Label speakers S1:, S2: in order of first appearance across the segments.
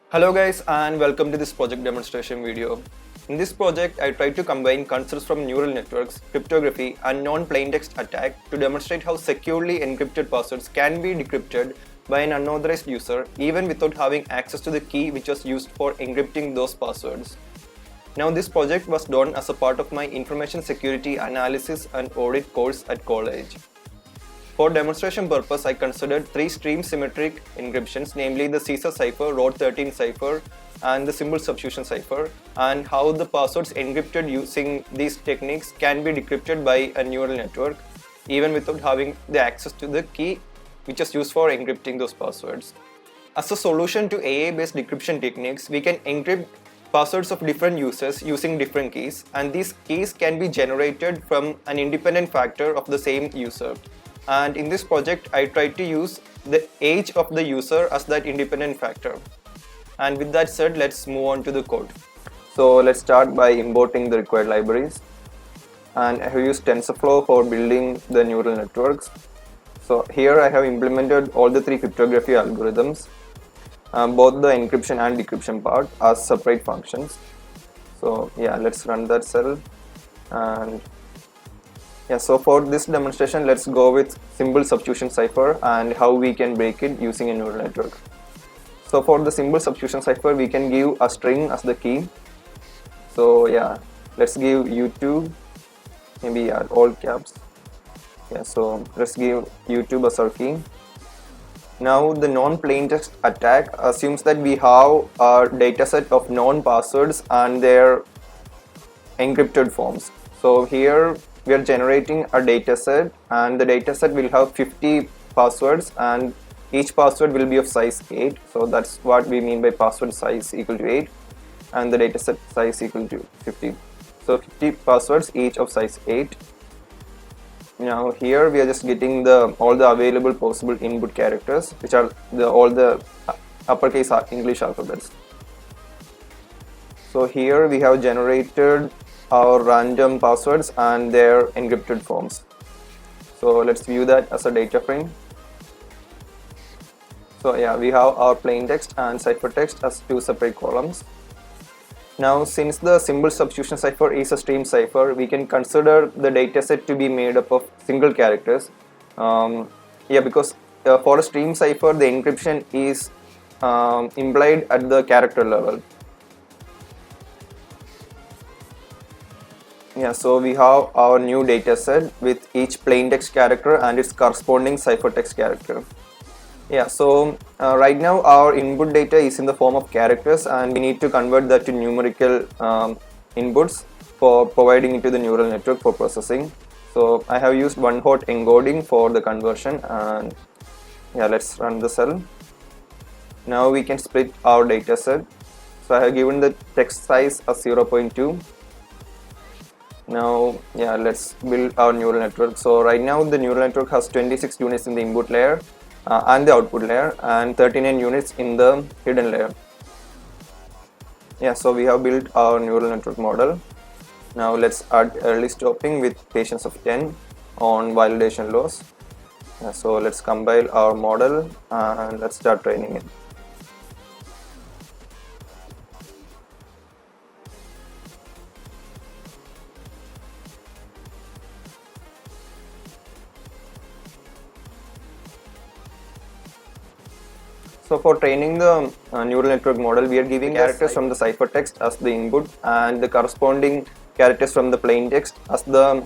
S1: Hello guys and welcome to this project demonstration video. In this project, I tried to combine concepts from neural networks, cryptography and non-plain text attack to demonstrate how securely encrypted passwords can be decrypted by an unauthorized user even without having access to the key which was used for encrypting those passwords. Now this project was done as a part of my information security analysis and audit course at college. For demonstration purpose, I considered three stream symmetric encryptions, namely the Caesar cipher, ROT13 cipher, and the symbol substitution cipher, and how the passwords encrypted using these techniques can be decrypted by a neural network, even without having the access to the key which is used for encrypting those passwords. As a solution to AI-based decryption techniques, we can encrypt passwords of different users using different keys, and these keys can be generated from an independent factor of the same user. And in this project, I tried to use the age of the user as that independent factor. And with that said, let's move on to the code. So let's start by importing the required libraries. And I have used TensorFlow for building the neural networks. So here I have implemented all the three cryptography algorithms, both the encryption and decryption part as separate functions. So yeah, let's run that cell. And yeah, so for this demonstration, let's go with symbol substitution cipher and how we can break it using a neural network. So for the symbol substitution cipher, we can give a string as the key. So yeah, let's give YouTube, maybe all caps. Yeah, so let's give YouTube as our key. Now the non-plain text attack assumes that we have a dataset of known passwords and their encrypted forms. So here we are generating a dataset, and the dataset will have 50 passwords and each password will be of size 8. So that's what we mean by password size equal to 8 and the dataset size equal to 50. So 50 passwords each of size 8. Now here we are just getting all the available possible input characters, which are all the uppercase English alphabets. So here we have generated our random passwords and their encrypted forms. So let's view that as a data frame. So yeah, we have our plain text and ciphertext as two separate columns. Now since the symbol substitution cipher is a stream cipher, we can consider the dataset to be made up of single characters. Because for a stream cipher, the encryption is implied at the character level. Yeah, so we have our new data set with each plain text character and its corresponding ciphertext character. Yeah, so right now our input data is in the form of characters, and we need to convert that to numerical inputs for providing into the neural network for processing. So I have used one-hot encoding for the conversion, and yeah, let's run the cell. Now we can split our data set. So I have given the text size as 0.2. Now yeah, let's build our neural network. So right now the neural network has 26 units in the input layer and the output layer, and 39 units in the hidden layer. Yeah, so we have built our neural network model. Now let's add early stopping with patience of 10 on validation loss. Yeah, so let's compile our model and let's start training it. So for training the neural network model, we are giving characters from the ciphertext as the input and the corresponding characters from the plain text as the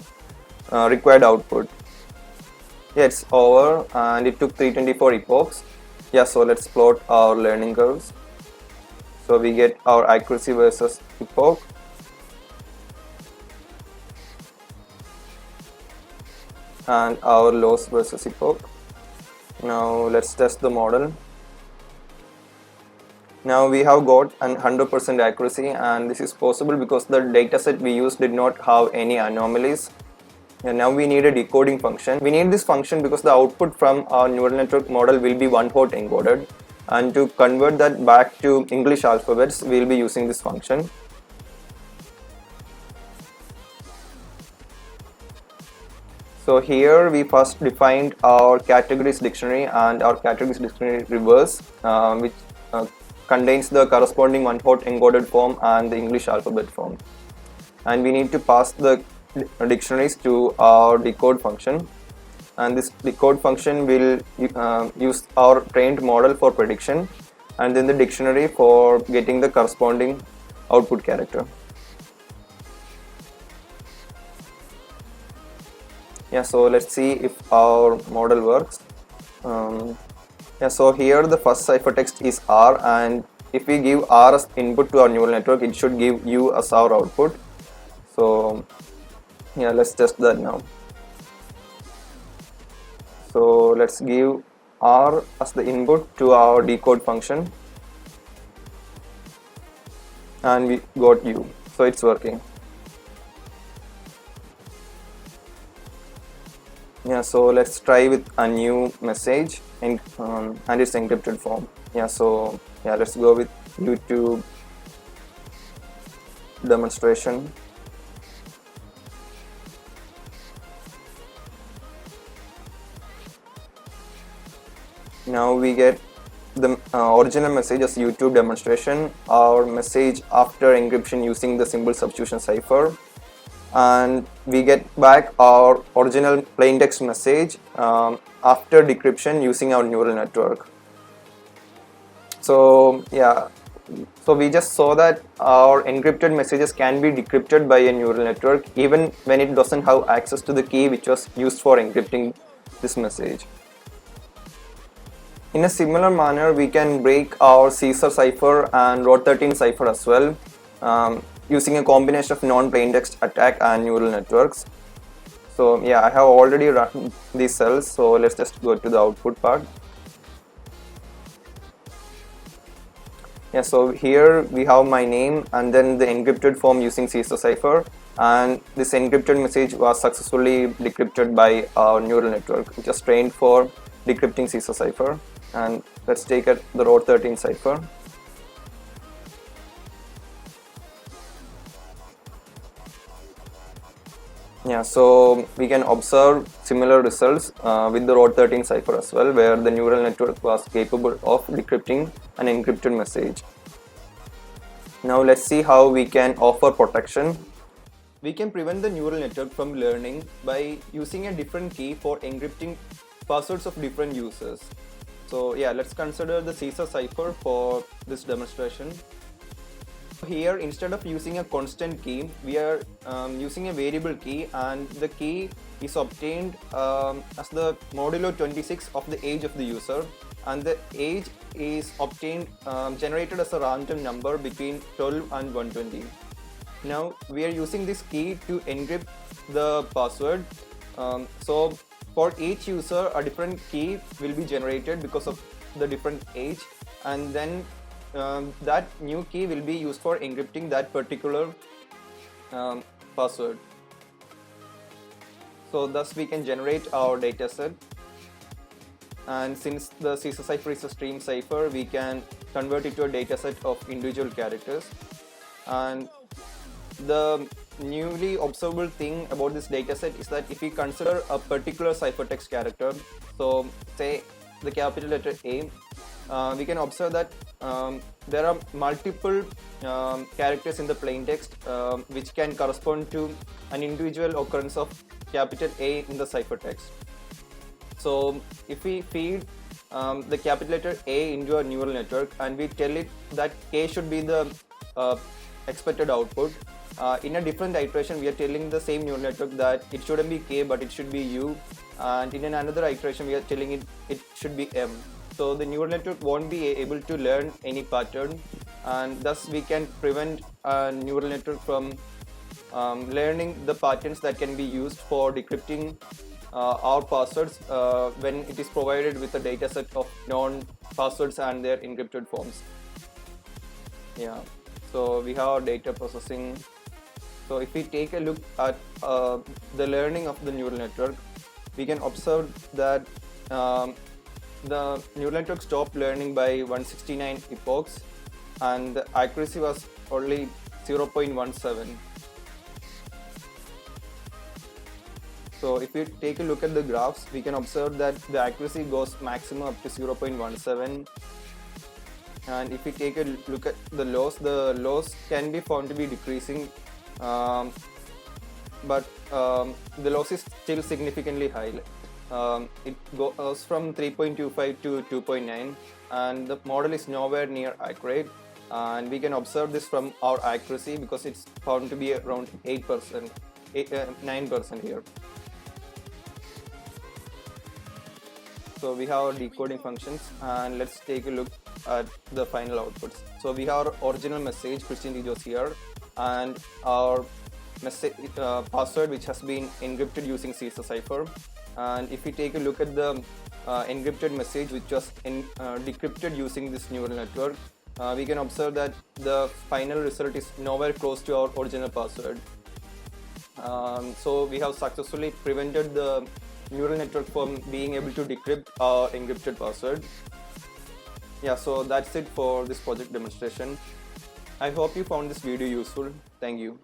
S1: required output. Yeah, it's over and it took 324 epochs. Yeah, so let's plot our learning curves. So we get our accuracy versus epoch. And our loss versus epoch. Now let's test the model. Now we have got an 100% accuracy, and this is possible because the dataset we used did not have any anomalies. And now we need a decoding function. We need this function because the output from our neural network model will be one-hot encoded, and to convert that back to English alphabets, we will be using this function. So here we first defined our categories dictionary and our categories dictionary reverse, which contains the corresponding one-hot encoded form and the English alphabet form. And we need to pass the dictionaries to our decode function, and this decode function will use our trained model for prediction and then the dictionary for getting the corresponding output character. Yeah, so let's see if our model works. Yeah, so here the first ciphertext is R, and if we give R as input to our neural network, it should give U as our output. So yeah, let's test that now. So let's give R as the input to our decode function, and we got U, so it's working. Yeah, so let's try with a new message and its encrypted form. Yeah, so yeah, let's go with YouTube demonstration. Now we get the original message as YouTube demonstration, our message after encryption using the symbol substitution cipher, and we get back our original plain text message after decryption using our neural network. So yeah, so we just saw that our encrypted messages can be decrypted by a neural network even when it doesn't have access to the key which was used for encrypting this message. In a similar manner, we can break our Caesar cipher and ROT13 cipher as well, using a combination of non-plain text attack and neural networks. So yeah, I have already run these cells, so let's just go to the output part. Yeah, so here we have my name and then the encrypted form using Caesar cipher, and this encrypted message was successfully decrypted by our neural network, which is trained for decrypting Caesar cipher. And let's take the ROT13 cipher. Yeah, so we can observe similar results with the ROT13 cipher as well, where the neural network was capable of decrypting an encrypted message. Now let's see how we can offer protection. We can prevent the neural network from learning by using a different key for encrypting passwords of different users. So yeah, let's consider the Caesar cipher for this demonstration. Here, instead of using a constant key, we are using a variable key, and the key is obtained as the modulo 26 of the age of the user, and the age is obtained generated as a random number between 12 and 120. Now we are using this key to encrypt the password. So for each user, a different key will be generated because of the different age, and then that new key will be used for encrypting that particular password. So thus we can generate our dataset, and since the Caesar cipher is a stream cipher, we can convert it to a dataset of individual characters. And the newly observable thing about this dataset is that if we consider a particular ciphertext character, so say the capital letter A, we can observe that there are multiple characters in the plain text which can correspond to an individual occurrence of capital A in the ciphertext. So if we feed the capital letter A into a neural network and we tell it that K should be the expected output, in a different iteration we are telling the same neural network that it shouldn't be K but it should be U, and in another iteration we are telling it should be M. So the neural network won't be able to learn any pattern, and thus we can prevent a neural network from learning the patterns that can be used for decrypting our passwords when it is provided with a dataset of known passwords and their encrypted forms. Yeah, so we have our data processing. So if we take a look at the learning of the neural network, we can observe that the neural network stopped learning by 169 epochs, and the accuracy was only 0.17. So if we take a look at the graphs, we can observe that the accuracy goes maximum up to 0.17, And if we take a look at the loss can be found to be decreasing, um, but the loss is still significantly high. It goes from 3.25 to 2.9, and the model is nowhere near accurate. And we can observe this from our accuracy because it's found to be around 8%, 9% here. So we have our decoding functions, and let's take a look at the final outputs. So we have our original message, Christian Dijos here, and our message password, which has been encrypted using Caesar cipher. And if we take a look at the encrypted message, which was decrypted using this neural network, we can observe that the final result is nowhere close to our original password. So we have successfully prevented the neural network from being able to decrypt our encrypted password. Yeah, so that's it for this project demonstration. I hope you found this video useful. Thank you.